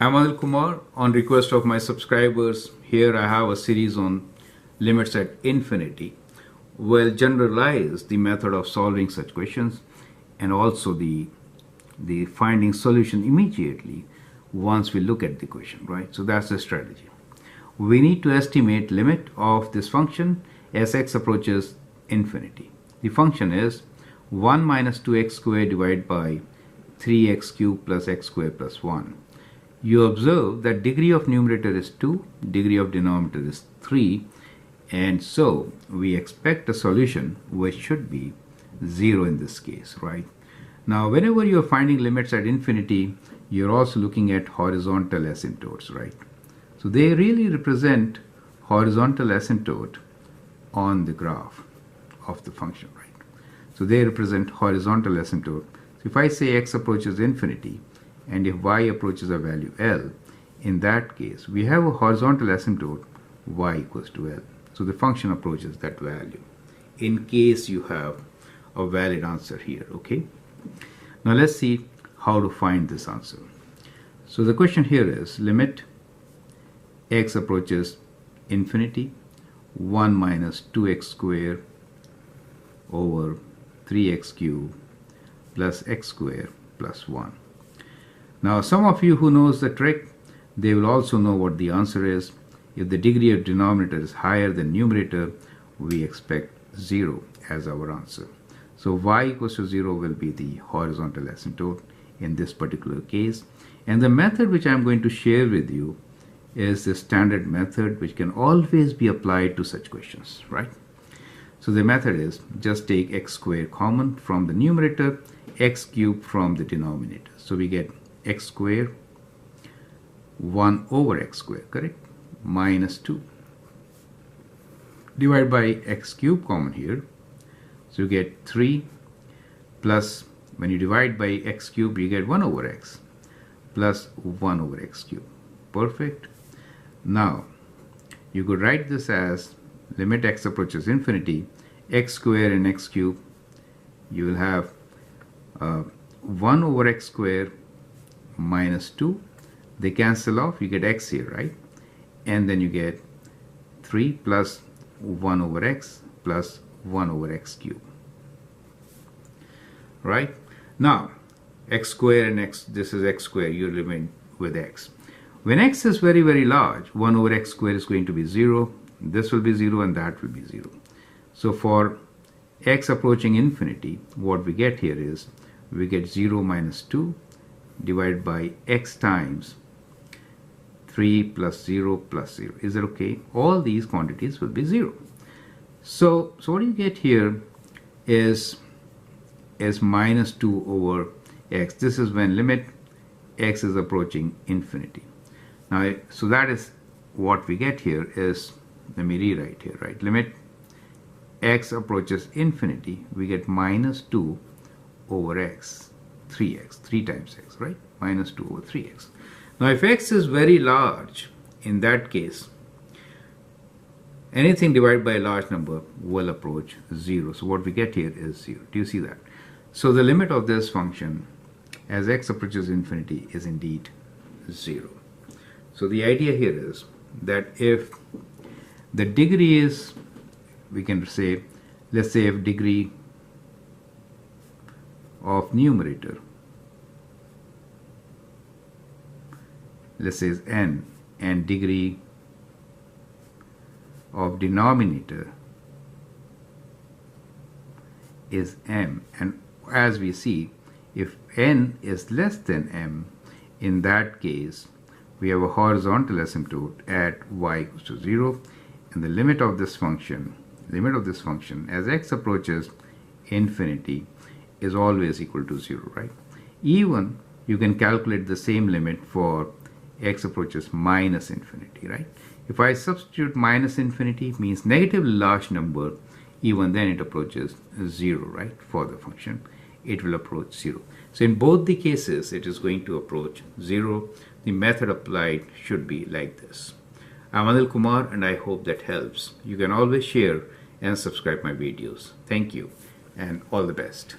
I'm Anil Kumar. On request of my subscribers, here I have a series on limits at infinity. We'll generalize the method of solving such questions and also the finding solution immediately once we look at the question, right? So that's the strategy. We need to estimate limit of this function as x approaches infinity. The function is 1 minus 2x squared divided by 3x cubed plus x squared plus 1. You observe that degree of numerator is 2, degree of denominator is 3, and so we expect a solution which should be 0 in this case, right? Now, whenever you're finding limits at infinity, you're also looking at horizontal asymptotes, right? So they really represent horizontal asymptote on the graph of the function, right? So they represent horizontal asymptote. So if I say x approaches infinity, and if y approaches a value L, in that case, we have a horizontal asymptote y equals to L. So the function approaches that value in case you have a valid answer here, okay? Now let's see how to find this answer. So the question here is limit x approaches infinity, 1 minus 2x squared over 3x cubed plus x squared plus 1. Now, some of you who knows the trick, they will also know what the answer is. If the degree of denominator is higher than numerator, we expect 0 as our answer. So y equals to 0 will be the horizontal asymptote in this particular case. And the method which I'm going to share with you is the standard method which can always be applied to such questions, right? So the method is just take x squared common from the numerator, x cubed from the denominator. So we get x squared 1 over x squared, correct, minus 2 divided by x cubed common here. So you get 3 plus, when you divide by x cubed, you get 1 over x plus 1 over x cubed. Perfect. Now you could write this as limit x approaches infinity, x squared and x cubed, you will have 1 over x squared minus 2, they cancel off, you get x here, right? And then you get 3 plus 1 over x plus 1 over x cubed, right? Now x squared and x, this is x squared, you remain with x. When x is very, very large, 1 over x squared is going to be 0, this will be 0 and that will be 0. So for x approaching infinity, what we get here is we get 0 minus 2 divided by x times 3 plus 0 plus 0. Is that okay? All these quantities will be 0. So what you get here is minus 2 over x. This is when limit x is approaching infinity. Now, so that is what we get here is, let me rewrite here, right? Limit x approaches infinity, we get minus 2 over x, 3x, 3 times x, right? Minus 2 over 3x. Now, if x is very large, in that case, anything divided by a large number will approach 0. So what we get here is 0. Do you see that? So the limit of this function as x approaches infinity is indeed 0. So the idea here is that if the degree is, we can say, let's say if degree of numerator, let's say is n, and degree of denominator is m, and as we see, if n is less than m, in that case we have a horizontal asymptote at y equals to 0, and the limit of this function as x approaches infinity is always equal to 0, right? Even you can calculate the same limit for x approaches minus infinity, right? If I substitute minus infinity, means negative large number, even then it approaches 0, right? For the function, it will approach 0. So in both the cases, it is going to approach 0. The method applied should be like this. I'm Anil Kumar and I hope that helps. You can always share and subscribe my videos. Thank you and all the best.